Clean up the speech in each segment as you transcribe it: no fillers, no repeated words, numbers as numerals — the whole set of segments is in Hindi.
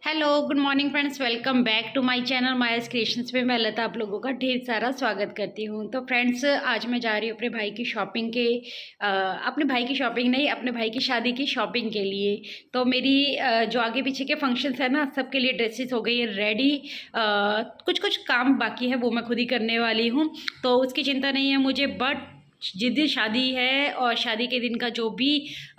Hello good morning friends, welcome back to my channel Maya's creations पे मैं लता आप लोगों का ढेर सारा स्वागत करती हूँ। तो फ्रेंड्स, आज मैं जा रही हूँ अपने भाई की शॉपिंग के अपने भाई की शॉपिंग नहीं, अपने भाई की शादी की शॉपिंग के लिए। तो मेरी जो आगे पीछे के फंक्शंस है ना, सबके लिए ड्रेसेस हो गई है रेडी। कुछ कुछ काम बाकी है वो मैं खुद ही करने वाली हूँ, तो उसकी चिंता नहीं है मुझे। बट जिस दिन शादी है और शादी के दिन का जो भी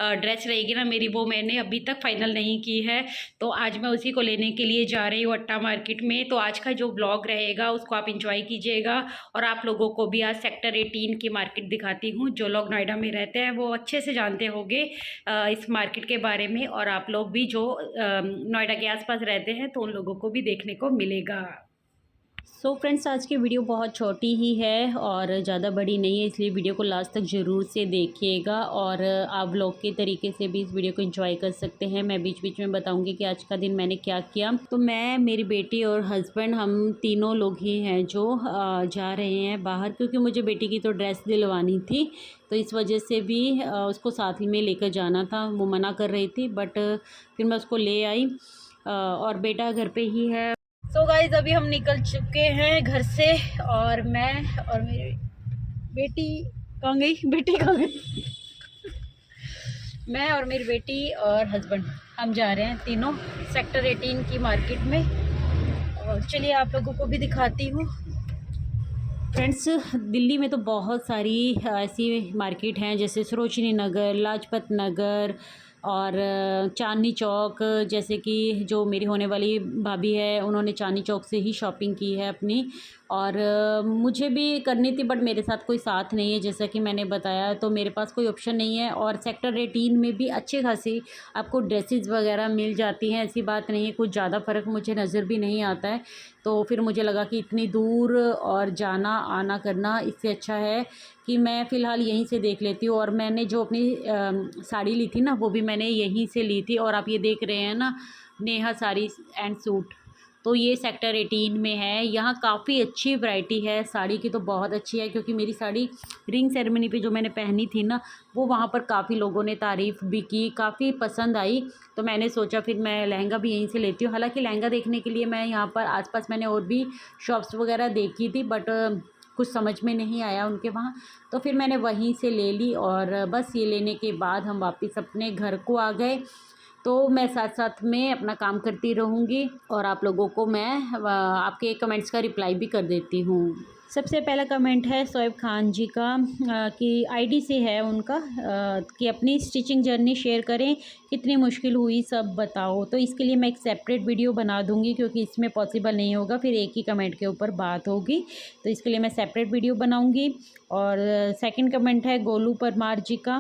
ड्रेस रहेगी ना मेरी, वो मैंने अभी तक फाइनल नहीं की है। तो आज मैं उसी को लेने के लिए जा रही हूँ अट्टा मार्केट में। तो आज का जो ब्लॉग रहेगा उसको आप इंजॉय कीजिएगा, और आप लोगों को भी आज सेक्टर 18 की मार्केट दिखाती हूँ। जो लोग नोएडा में रहते हैं वो अच्छे से जानते होंगे इस मार्केट के बारे में, और आप लोग भी जो नोएडा के आसपास रहते हैं तो उन लोगों को भी देखने को मिलेगा। सो फ्रेंड्स, आज की वीडियो बहुत छोटी ही है और ज़्यादा बड़ी नहीं है, इसलिए वीडियो को लास्ट तक ज़रूर से देखिएगा, और आप व्लॉग के तरीके से भी इस वीडियो को एंजॉय कर सकते हैं। मैं बीच बीच में बताऊंगी कि आज का दिन मैंने क्या किया। तो मैं, मेरी बेटी और हस्बैंड, हम तीनों लोग ही हैं जो जा रहे हैं बाहर, क्योंकि मुझे बेटी की तो ड्रेस दिलवानी थी, तो इस वजह से भी उसको साथ में लेकर जाना था। वो मना कर रही थी, बट फिर मैं उसको ले आई, और बेटा घर पे ही है। सो गाइज, अभी हम निकल चुके हैं घर से, और मैं और मेरी बेटी कहाँ गई, बेटी कहाँ गई मैं और मेरी बेटी और हस्बैंड, हम जा रहे हैं तीनों सेक्टर 18 की मार्केट में। और चलिए आप लोगों को भी दिखाती हूँ। फ्रेंड्स, दिल्ली में तो बहुत सारी ऐसी मार्केट हैं, जैसे सरोजनी नगर, लाजपत नगर और चांदनी चौक। जैसे कि जो मेरी होने वाली भाभी है, उन्होंने चांदनी चौक से ही शॉपिंग की है अपनी, और मुझे भी करनी थी, बट मेरे साथ कोई साथ नहीं है, जैसा कि मैंने बताया, तो मेरे पास कोई ऑप्शन नहीं है। और सेक्टर 18 में भी अच्छे खासी आपको ड्रेसेस वगैरह मिल जाती हैं, ऐसी बात नहीं है, कुछ ज़्यादा फ़र्क मुझे नज़र भी नहीं आता है। तो फिर मुझे लगा कि इतनी दूर और जाना आना करना, इससे अच्छा है कि मैं फ़िलहाल यहीं से देख लेती हूँ। और मैंने जो अपनी साड़ी ली थी ना, वो भी मैंने यहीं से ली थी, और आप ये देख रहे हैं ना, नेहा साड़ी एंड सूट, तो ये सेक्टर 18 में है। यहाँ काफ़ी अच्छी वैरायटी है साड़ी की, तो बहुत अच्छी है, क्योंकि मेरी साड़ी रिंग सेरेमनी पे जो मैंने पहनी थी ना, वो वहाँ पर काफ़ी लोगों ने तारीफ़ भी की, काफ़ी पसंद आई। तो मैंने सोचा फिर मैं लहंगा भी यहीं से लेती हूँ। हालांकि लहंगा देखने के लिए मैं यहाँ पर आसपास मैंने और भी शॉप्स वगैरह देखी थी, बट कुछ समझ में नहीं आया उनके वहाँ, तो फिर मैंने वहीं से ले ली। और बस ये लेने के बाद हम वापस अपने घर को आ गए। तो मैं साथ साथ में अपना काम करती रहूँगी, और आप लोगों को मैं आपके कमेंट्स का रिप्लाई भी कर देती हूँ। सबसे पहला कमेंट है शोएब खान जी का, कि आईडी से है उनका, कि अपनी स्टिचिंग जर्नी शेयर करें, कितनी मुश्किल हुई सब बताओ। तो इसके लिए मैं एक सेपरेट वीडियो बना दूंगी, क्योंकि इसमें पॉसिबल नहीं होगा, फिर एक ही कमेंट के ऊपर बात होगी, तो इसके लिए मैं सेपरेट वीडियो बनाऊंगी। और सेकंड कमेंट है गोलू परमार जी का,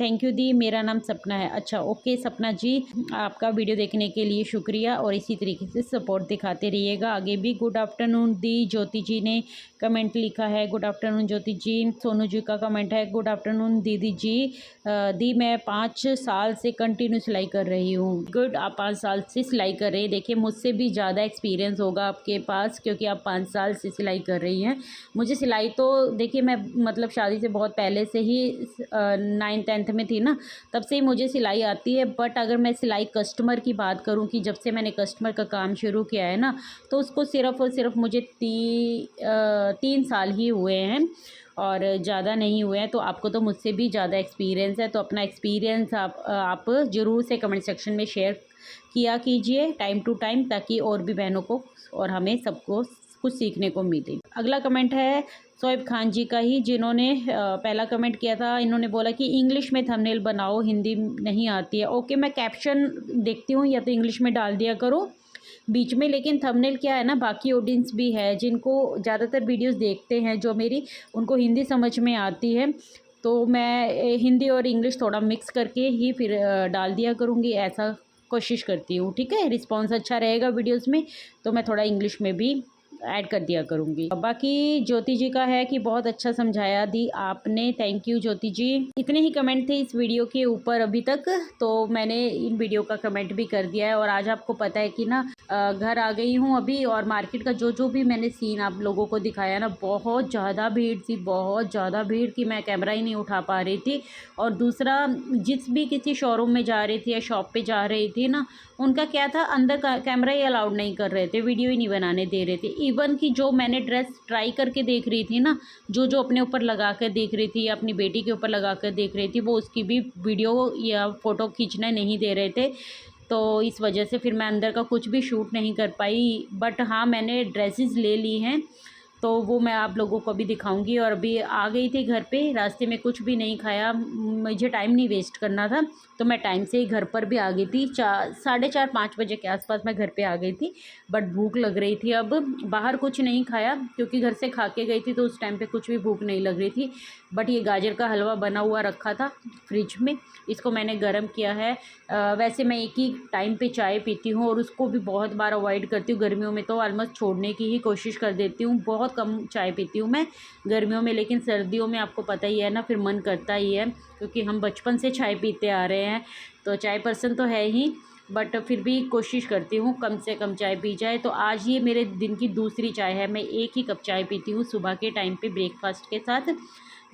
थैंक यू दी, मेरा नाम सपना है। अच्छा, ओके सपना जी, आपका वीडियो देखने के लिए शुक्रिया, और इसी तरीके से सपोर्ट दिखाते रहिएगा आगे भी। गुड आफ्टरनून दी, ज्योति जी ने कमेंट लिखा है, गुड आफ्टरनून ज्योति जी। सोनू जी का कमेंट है, गुड आफ्टरनून दीदी जी, दी मैं 5 साल से कंटिन्यू सिलाई कर रही हूँ। गुड, आप 5 साल से सिलाई कर रही हैं। देखिए, मुझसे भी ज़्यादा एक्सपीरियंस होगा आपके पास, क्योंकि आप 5 साल से सिलाई कर रही हैं। मुझे सिलाई तो देखिए, मैं मतलब शादी से बहुत पहले से ही 9th-10th में थी ना, तब से ही मुझे सिलाई आती है। बट अगर मैं सिलाई कस्टमर की बात करूँ, कि जब से मैंने कस्टमर का काम शुरू किया है ना, तो उसको सिर्फ़ और सिर्फ मुझे 3 साल ही हुए हैं, और ज़्यादा नहीं हुए हैं। तो आपको तो मुझसे भी ज़्यादा एक्सपीरियंस है, तो अपना एक्सपीरियंस आप ज़रूर से कमेंट सेक्शन में शेयर किया कीजिए टाइम टू टाइम, ताकि और भी बहनों को और हमें सबको कुछ सीखने को मिले। अगला कमेंट है शोएब खान जी का ही, जिन्होंने पहला कमेंट किया था। इन्होंने बोला कि इंग्लिश में थंबनेल बनाओ, हिंदी नहीं आती है। ओके, मैं कैप्शन देखती हूँ, या तो इंग्लिश में डाल दिया करो बीच में, लेकिन थंबनेल क्या है ना, बाकी ऑडियंस भी है जिनको ज़्यादातर वीडियोस देखते हैं जो मेरी, उनको हिंदी समझ में आती है, तो मैं हिंदी और इंग्लिश थोड़ा मिक्स करके ही फिर डाल दिया करूँगी, ऐसा कोशिश करती हूँ। ठीक है, रिस्पॉन्स अच्छा रहेगा वीडियोज़ में, तो मैं थोड़ा इंग्लिश में भी ऐड कर दिया करूँगी। बाकी ज्योति जी का है कि बहुत अच्छा समझाया दी आपने, थैंक यू ज्योति जी। इतने ही कमेंट थे इस वीडियो के ऊपर अभी तक, तो मैंने इन वीडियो का कमेंट भी कर दिया है। और आज आपको पता है कि ना, घर आ गई हूँ अभी। और मार्केट का जो जो भी मैंने सीन आप लोगों को दिखाया ना, बहुत ज़्यादा भीड़ थी, बहुत ज़्यादा भीड़ कि मैं कैमरा ही नहीं उठा पा रही थी। और दूसरा, जिस भी किसी शोरूम में जा रही थी या शॉप पे जा रही थी ना, उनका क्या था, अंदर का कैमरा ही अलाउड नहीं कर रहे थे, वीडियो ही नहीं बनाने दे रहे थे। इवन कि जो मैंने ड्रेस ट्राई करके देख रही थी ना, जो जो अपने ऊपर लगा कर देख रही थी या अपनी बेटी के ऊपर लगा कर देख रही थी, वो उसकी भी वीडियो या फ़ोटो खींचने नहीं दे रहे थे। तो इस वजह से फिर मैं अंदर का कुछ भी शूट नहीं कर पाई। बट हाँ, मैंने ड्रेसेस ले ली हैं, तो वो मैं आप लोगों को भी दिखाऊंगी। और अभी आ गई थी घर पे, रास्ते में कुछ भी नहीं खाया, मुझे टाइम नहीं वेस्ट करना था, तो मैं टाइम से ही घर पर भी आ गई थी। 4:30-5 बजे के आसपास मैं घर पे आ गई थी। बट भूख लग रही थी, अब बाहर कुछ नहीं खाया क्योंकि घर से खा के गई थी, तो उस टाइम पे कुछ भी भूख नहीं लग रही थी। बट ये गाजर का हलवा बना हुआ रखा था फ्रिज में, इसको मैंने गर्म किया है। वैसे मैं एक ही टाइम पे चाय पीती हूँ और उसको भी बहुत बार अवॉइड करती हूँ। गर्मियों में तो ऑलमोस्ट छोड़ने की ही कोशिश कर देती हूँ, बहुत कम चाय पीती हूँ मैं गर्मियों में। लेकिन सर्दियों में आपको पता ही है ना, फिर मन करता ही है, क्योंकि हम बचपन से चाय पीते आ रहे हैं, तो चाय पसंद तो है ही। बट फिर भी कोशिश करती हूँ कम से कम चाय पी जाए। तो आज ये मेरे दिन की दूसरी चाय है, मैं एक ही कप चाय पीती हूँ सुबह के टाइम पे ब्रेकफास्ट के साथ।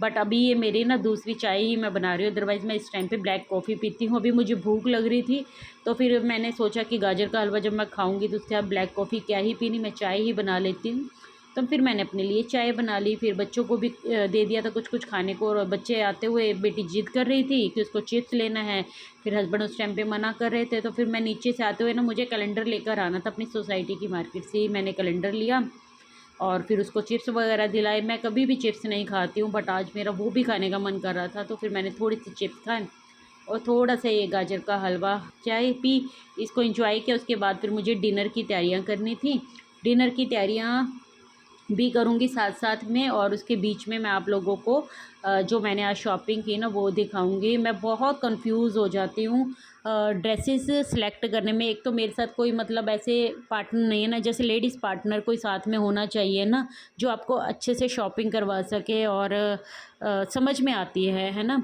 बट अभी ये मेरी ना दूसरी चाय ही मैं बना रही हूँ, अदरवाइज़ मैं इस टाइम पे ब्लैक कॉफ़ी पीती हूँ। अभी मुझे भूख लग रही थी, तो फिर मैंने सोचा कि गाजर का हलवा जब मैं खाऊंगी तो उसके बाद ब्लैक कॉफ़ी क्या ही पीनी, मैं चाय ही बना लेती हूँ। तो फिर मैंने अपने लिए चाय बना ली, फिर बच्चों को भी दे दिया था कुछ कुछ खाने को। और बच्चे आते हुए, बेटी जिद कर रही थी कि उसको चिप्स लेना है, फिर हस्बैंड उस टाइम पे मना कर रहे थे। तो फिर मैं नीचे से आते हुए ना, मुझे कैलेंडर लेकर आना था, अपनी सोसाइटी की मार्केट से ही मैंने कैलेंडर लिया और फिर उसको चिप्स वगैरह दिलाए। मैं कभी भी चिप्स नहीं खाती हूँ, बट आज मेरा वो भी खाने का मन कर रहा था, तो फिर मैंने थोड़ी सी चिप्स खाए और थोड़ा सा ये गाजर का हलवा, चाय पी, इसको एंजॉय किया। उसके बाद फिर मुझे डिनर की तैयारियां करनी थी, डिनर की तैयारियां भी करूँगी साथ साथ में। और उसके बीच में मैं आप लोगों को जो मैंने आज शॉपिंग की ना, वो दिखाऊंगी। मैं बहुत कंफ्यूज हो जाती हूँ ड्रेसेस सेलेक्ट करने में। एक तो मेरे साथ कोई मतलब ऐसे पार्टनर नहीं है ना, जैसे लेडीज़ पार्टनर कोई साथ में होना चाहिए ना, जो आपको अच्छे से शॉपिंग करवा सके और समझ में आती है ना।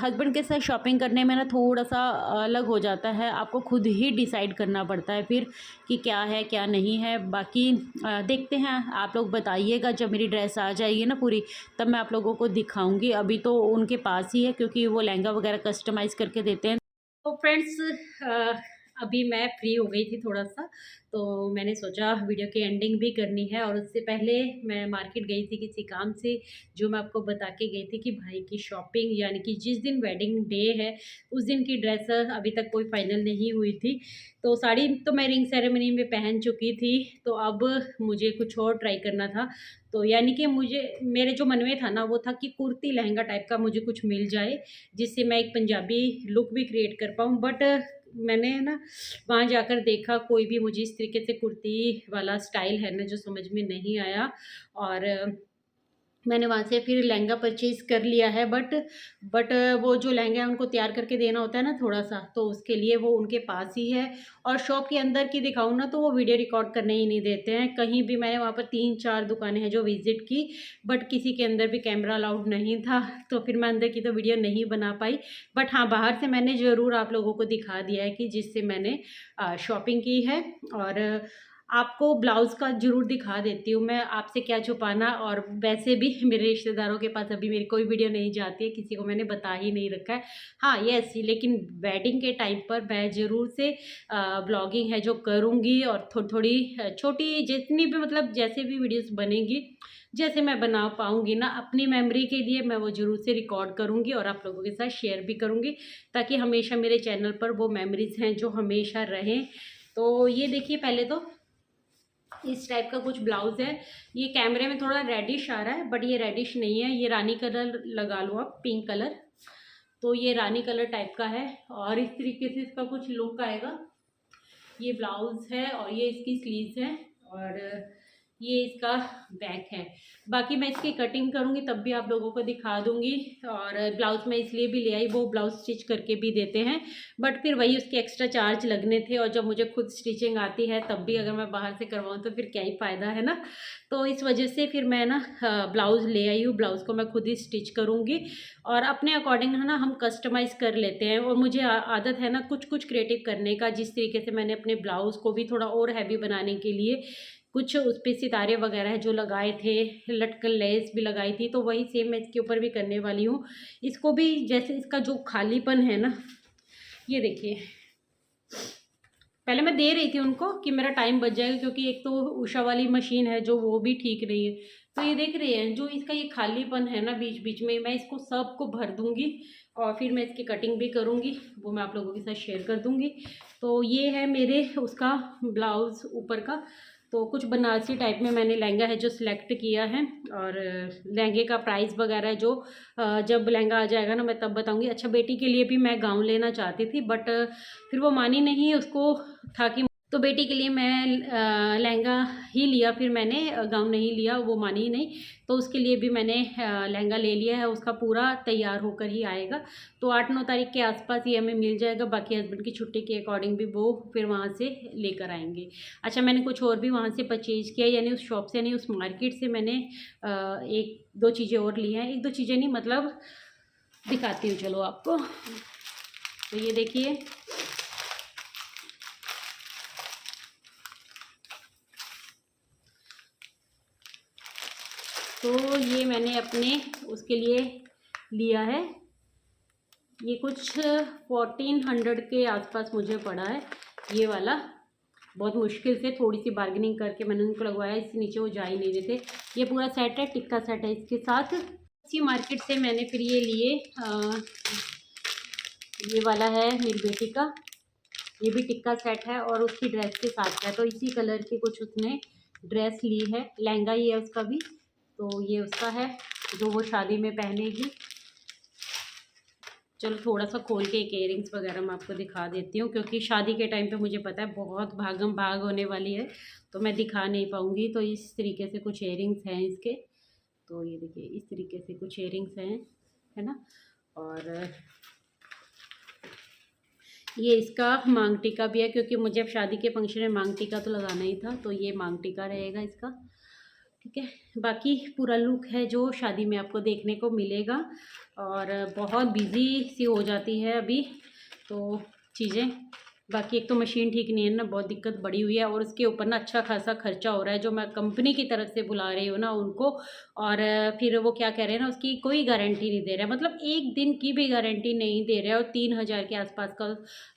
हस्बैंड के साथ शॉपिंग करने में ना थोड़ा सा अलग हो जाता है, आपको खुद ही डिसाइड करना पड़ता है फिर कि क्या है क्या नहीं है। बाकी देखते हैं, आप लोग बताइएगा जब मेरी ड्रेस आ जाएगी ना पूरी, तब मैं आप लोगों को दिखाऊंगी। अभी तो उनके पास ही है, क्योंकि वो लहंगा वगैरह कस्टमाइज़ करके देते हैं। तो फ्रेंड्स, अभी मैं फ्री हो गई थी थोड़ा सा, तो मैंने सोचा वीडियो की एंडिंग भी करनी है। और उससे पहले मैं मार्केट गई थी किसी काम से, जो मैं आपको बता के गई थी कि भाई की शॉपिंग, यानी कि जिस दिन वेडिंग डे है उस दिन की ड्रेस अभी तक कोई फाइनल नहीं हुई थी। तो साड़ी तो मैं रिंग सेरेमनी में पहन चुकी थी, तो अब मुझे कुछ और ट्राई करना था। तो यानी कि मुझे, मेरे जो मन में था ना, वो था कि कुर्ती लहंगा टाइप का मुझे कुछ मिल जाए, जिससे मैं एक पंजाबी लुक भी क्रिएट कर पाऊँ। बट मैंने ना वहाँ जाकर देखा, कोई भी मुझे इस तरीके से कुर्ती वाला स्टाइल है ना, जो समझ में नहीं आया। और मैंने वहाँ से फिर लहंगा परचेज़ कर लिया है। बट वो जो लहंगा है उनको तैयार करके देना होता है ना थोड़ा सा, तो उसके लिए वो उनके पास ही है। और शॉप के अंदर की दिखाऊँ ना, तो वो वीडियो रिकॉर्ड करने ही नहीं देते हैं कहीं भी। मैंने वहाँ पर 3-4 दुकानें हैं जो विज़िट की, बट किसी के अंदर भी कैमरा अलाउड नहीं था, तो फिर मैं अंदर की तो वीडियो नहीं बना पाई। बट हाँ, बाहर से मैंने ज़रूर आप लोगों को दिखा दिया है कि जिससे मैंने शॉपिंग की है। और आपको ब्लाउज़ का ज़रूर दिखा देती हूँ मैं, आपसे क्या छुपाना। और वैसे भी मेरे रिश्तेदारों के पास अभी मेरी कोई वीडियो नहीं जाती है, किसी को मैंने बता ही नहीं रखा है। हाँ यस, लेकिन वेडिंग के टाइम पर मैं ज़रूर से ब्लॉगिंग है जो करूँगी, और थोड़ी थोड़ी छोटी जितनी भी, मतलब जैसे भी वीडियोस बनेंगी, जैसे मैं बना पाऊँगी ना अपनी मेमोरी के लिए, मैं वो ज़रूर से रिकॉर्ड करूँगी और आप लोगों के साथ शेयर भी करूँगी, ताकि हमेशा मेरे चैनल पर वो मेमोरीज़ हैं जो हमेशा रहें। तो ये देखिए, पहले तो इस टाइप का कुछ ब्लाउज है। ये कैमरे में थोड़ा रेडिश आ रहा है, बट ये रेडिश नहीं है, ये रानी कलर लगा लो आप, पिंक कलर। तो ये रानी कलर टाइप का है और इस तरीके से इसका कुछ लुक आएगा। ये ब्लाउज है और ये इसकी स्लीव्स है। और ये इसका बैक है। बाकी मैं इसकी कटिंग करूँगी तब भी आप लोगों को दिखा दूँगी। और ब्लाउज़ मैं इसलिए भी ले आई, वो ब्लाउज़ स्टिच करके भी देते हैं, बट फिर वही उसके एक्स्ट्रा चार्ज लगने थे, और जब मुझे खुद स्टिचिंग आती है तब भी अगर मैं बाहर से करवाऊँ तो फिर क्या ही फ़ायदा है ना। तो इस वजह से फिर मैं ना ब्लाउज़ ले आई हूँ, ब्लाउज़ को मैं खुद ही स्टिच करूँगी, और अपने अकॉर्डिंग है ना हम कस्टमाइज़ कर लेते हैं। और मुझे आदत है ना कुछ कुछ क्रिएटिव करने का, जिस तरीके से मैंने अपने ब्लाउज़ को भी थोड़ा और हैवी बनाने के लिए कुछ उस पे सितारे वगैरह जो लगाए थे, लटकन लेस भी लगाई थी, तो वही सेम मैं इसके ऊपर भी करने वाली हूँ। इसको भी जैसे इसका जो खालीपन है ना, ये देखिए, पहले मैं दे रही थी उनको कि मेरा टाइम बच जाएगा, क्योंकि एक तो उषा वाली मशीन है जो वो भी ठीक नहीं है। तो ये देख रहे हैं जो इसका ये खालीपन है ना बीच बीच में, मैं इसको सबको भर दूंगी और फिर मैं इसकी कटिंग भी करूंगी, वो मैं आप लोगों के साथ शेयर कर दूंगी। तो ये है मेरे उसका ब्लाउज़ ऊपर का। तो कुछ बनारसी टाइप में मैंने लहंगा है जो सिलेक्ट किया है, और लहंगे का प्राइस वगैरह जो जब लहंगा आ जाएगा ना मैं तब बताऊंगी। अच्छा, बेटी के लिए भी मैं गाउन लेना चाहती थी, बट फिर वो मानी नहीं, उसको था कि, तो बेटी के लिए मैं लहंगा ही लिया, फिर मैंने गाउन नहीं लिया, वो मानी ही नहीं। तो उसके लिए भी मैंने लहंगा ले लिया है, उसका पूरा तैयार होकर ही आएगा। तो 8-9 तारीख के आसपास ये हमें मिल जाएगा, बाकी हस्बैंड की छुट्टी के अकॉर्डिंग भी वो फिर वहाँ से लेकर आएंगे। अच्छा, मैंने कुछ और भी वहाँ से परचेज किया, यानी उस शॉप से नहीं, उस मार्केट से मैंने 1-2 चीज़ें और ली हैं। 1-2 चीज़ें नहीं, मतलब दिखाती हूँ चलो आपको। तो ये देखिए, तो ये मैंने अपने उसके लिए लिया है। ये कुछ 1400 के आसपास मुझे पड़ा है ये वाला। बहुत मुश्किल से थोड़ी सी बार्गेनिंग करके मैंने उनको लगवाया, इससे नीचे वो जा ही नहीं रहे थे। ये पूरा सेट है, टिक्का सेट है इसके साथ। इसी मार्केट से मैंने फिर ये लिए, ये वाला है मेरी बेटी का, ये भी टिक्का सेट है और उसकी ड्रेस के साथ है। तो इसी कलर की कुछ उसने ड्रेस ली है, लहंगा ही है उसका भी। तो ये उसका है जो वो शादी में पहनेगी। चलो थोड़ा सा खोल के एक इयरिंग्स वगैरह मैं आपको दिखा देती हूँ, क्योंकि शादी के टाइम पे मुझे पता है बहुत भागम भाग होने वाली है, तो मैं दिखा नहीं पाऊँगी। तो इस तरीके से कुछ इयरिंग्स हैं इसके। तो ये देखिए, इस तरीके से कुछ इयरिंग्स हैं, है ना। और ये इसका मांग टीका भी है, क्योंकि मुझे अब शादी के फंक्शन में मांग टीका तो लगाना ही था, तो ये मांग टीका रहेगा इसका। ठीक है, बाकी पूरा लुक है जो शादी में आपको देखने को मिलेगा। और बहुत बिजी सी हो जाती है अभी तो चीज़ें। बाकी एक तो मशीन ठीक नहीं है ना, बहुत दिक्कत बड़ी हुई है, और उसके ऊपर ना अच्छा खासा खर्चा हो रहा है, जो मैं कंपनी की तरफ से बुला रही हूँ ना उनको। और फिर वो क्या कह रहे हैं ना, उसकी कोई गारंटी नहीं दे रहा है, मतलब एक दिन की भी गारंटी नहीं दे रहा है। और 3000 के आसपास का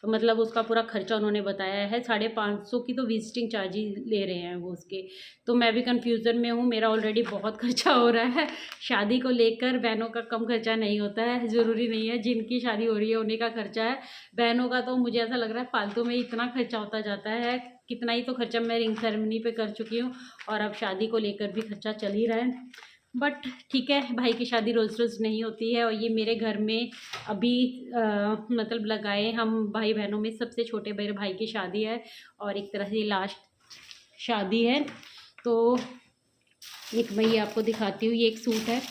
मतलब उसका पूरा खर्चा उन्होंने बताया है। 550 की तो विजिटिंग चार्जेस ले रहे हैं वो उसके। तो मैं भी कन्फ्यूज़न में हूँ, मेरा ऑलरेडी बहुत खर्चा हो रहा है शादी को लेकर। बहनों का कम खर्चा नहीं होता है, ज़रूरी नहीं है जिनकी शादी हो रही है उन्हीं का खर्चा है। बहनों का तो मुझे ऐसा लग रहा है फालतू में इतना खर्चा होता जाता है। कितना ही तो खर्चा मैं रिंग सेरेमनी पे कर चुकी हूँ, और अब शादी को लेकर भी खर्चा चल ही रहा है। बट ठीक है, भाई की शादी रोज़ रोज़ नहीं होती है, और ये मेरे घर में अभी मतलब लगाए हम भाई बहनों में सबसे छोटे मेरे भाई की शादी है, और एक तरह से लास्ट शादी है। तो एक मैं ये आपको दिखाती हूँ, ये एक सूट है,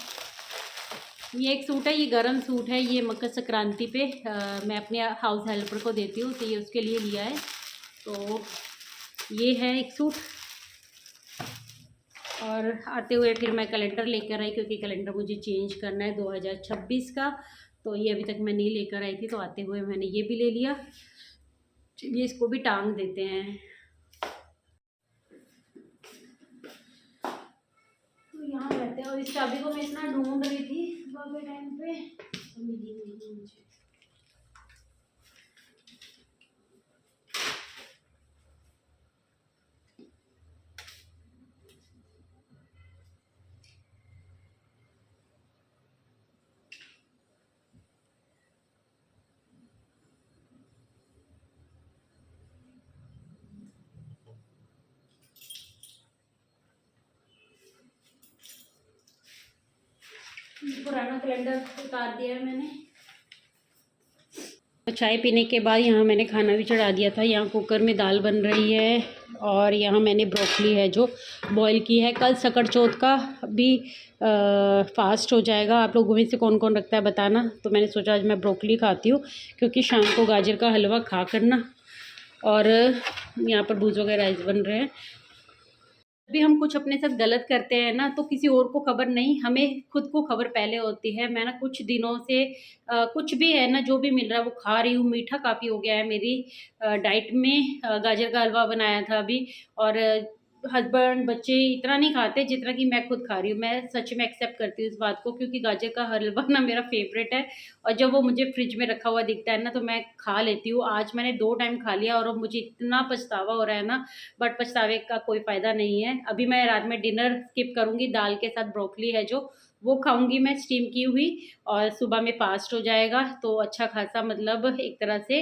ये एक सूट है, ये गरम सूट है। ये मकर संक्रांति पे मैं अपने हाउस हेल्पर को देती हूँ, तो ये उसके लिए लिया है। तो ये है एक सूट। और आते हुए फिर मैं कैलेंडर लेकर आई, क्योंकि कैलेंडर मुझे चेंज करना है 2026 का। तो ये अभी तक मैं नहीं लेकर आई थी, तो आते हुए मैंने ये भी ले लिया। चलिए इसको भी टांग देते हैं। तो यहाँ रहते हैं, और इस चाबी को मैं इतना ढूंढ रही थी सुबह के टाइम पे, तो मिली नहीं मुझे। पुराना कैलेंडर उतार दिया है मैंने। तो चाय पीने के बाद यहाँ मैंने खाना भी चढ़ा दिया था। यहाँ कुकर में दाल बन रही है, और यहाँ मैंने ब्रोकली है जो बॉईल की है। कल सकड़ चौथ का भी फास्ट हो जाएगा। आप लोगों में से कौन कौन रखता है बताना। तो मैंने सोचा आज मैं ब्रोकली खाती हूँ क्योंकि शाम को गाजर का हलवा खा करना। और यहाँ पर भुजो के राइस बन रहे हैं। भी हम कुछ अपने साथ गलत करते हैं ना तो किसी और को खबर नहीं, हमें खुद को खबर पहले होती है। मैं ना कुछ दिनों से कुछ भी है ना जो भी मिल रहा है वो खा रही हूँ। मीठा काफ़ी हो गया है मेरी डाइट में। गाजर का हलवा बनाया था अभी, और हस्बैंड बच्चे इतना नहीं खाते जितना कि मैं खुद खा रही हूँ। मैं सच में एक्सेप्ट करती हूँ इस बात को, क्योंकि गाजर का हलवा ना मेरा फेवरेट है। और जब वो मुझे फ्रिज में रखा हुआ दिखता है ना तो मैं खा लेती हूँ। आज मैंने 2 टाइम खा लिया और अब मुझे इतना पछतावा हो रहा है ना, बट पछतावे का कोई फ़ायदा नहीं है। अभी मैं रात में डिनर स्किप करूँगी, दाल के साथ ब्रोकली है जो वो खाऊंगी मैं स्टीम की हुई, और सुबह में फास्ट हो जाएगा तो अच्छा खासा मतलब एक तरह से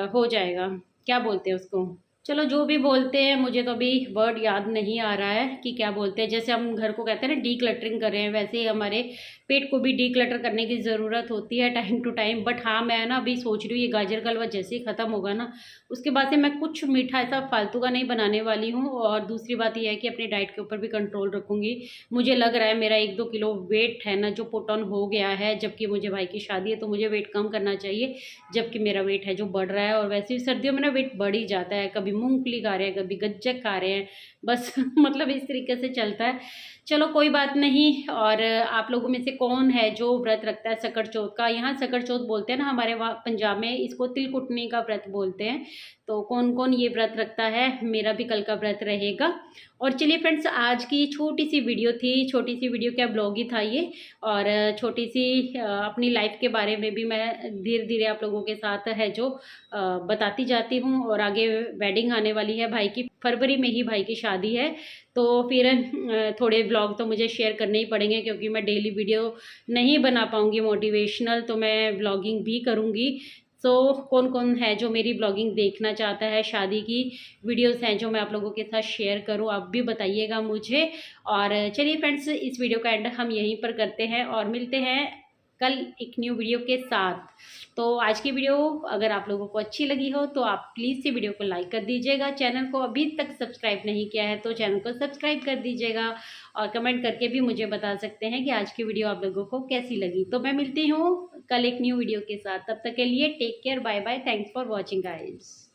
हो जाएगा। क्या बोलते हैं उसको, चलो जो भी बोलते हैं, मुझे तो अभी वर्ड याद नहीं आ रहा है कि क्या बोलते हैं। जैसे हम घर को कहते हैं ना डी क्लटरिंग कर रहे हैं, वैसे ही हमारे पेट को भी डी क्लटर करने की ज़रूरत होती है टाइम टू टाइम। बट हाँ, मैं ना अभी सोच रही हूँ ये गाजर का हलवा जैसे ही ख़त्म होगा ना उसके बाद से मैं कुछ मीठा ऐसा फालतू का नहीं बनाने वाली हूँ। और दूसरी बात यह है कि अपनी डाइट के ऊपर भी कंट्रोल रखूँगी। मुझे लग रहा है मेरा 1-2 किलो वेट है ना जो पुट ऑन हो गया है, जबकि मुझे भाई की शादी है तो मुझे वेट कम करना चाहिए, जबकि मेरा वेट है जो बढ़ रहा है। और वैसे भी सर्दियों में ना वेट बढ़ ही जाता है, कभी मूंगफली खा रहे हैं कभी गज्जक खा रहे हैं, बस मतलब इस तरीके से चलता है। चलो कोई बात नहीं। और आप लोगों में से कौन है जो व्रत रखता है सकड़ चौथ का। यहाँ सकड़ चौथ बोलते हैं ना हमारे वहाँ पंजाब में, इसको तिल कुटनी का व्रत बोलते हैं। तो कौन कौन ये व्रत रखता है, मेरा भी कल का व्रत रहेगा। और चलिए फ्रेंड्स, आज की छोटी सी वीडियो थी, छोटी सी वीडियो क्या ब्लॉग ही था ये। और छोटी सी अपनी लाइफ के बारे में भी मैं धीरे धीरे आप लोगों के साथ है जो बताती जाती हूँ। और आगे वेडिंग आने वाली है भाई की, फरवरी में ही भाई की शादी है। तो फिर थोड़े ब्लॉग तो मुझे शेयर करने ही पड़ेंगे, क्योंकि मैं डेली वीडियो नहीं बना पाऊँगी मोटिवेशनल, तो मैं ब्लॉगिंग भी करूँगी। सो कौन कौन है जो मेरी ब्लॉगिंग देखना चाहता है, शादी की वीडियोस हैं जो मैं आप लोगों के साथ शेयर करूं, आप भी बताइएगा मुझे। और चलिए फ्रेंड्स, इस वीडियो का एंड हम यहीं पर करते हैं और मिलते हैं कल एक न्यू वीडियो के साथ। तो आज की वीडियो अगर आप लोगों को अच्छी लगी हो तो आप प्लीज़ से वीडियो को लाइक कर दीजिएगा। चैनल को अभी तक सब्सक्राइब नहीं किया है तो चैनल को सब्सक्राइब कर दीजिएगा। और कमेंट करके भी मुझे बता सकते हैं कि आज की वीडियो आप लोगों को कैसी लगी। तो मैं मिलती हूँ कल एक न्यू वीडियो के साथ, तब तक के लिए take care, bye bye, thanks for watching guys.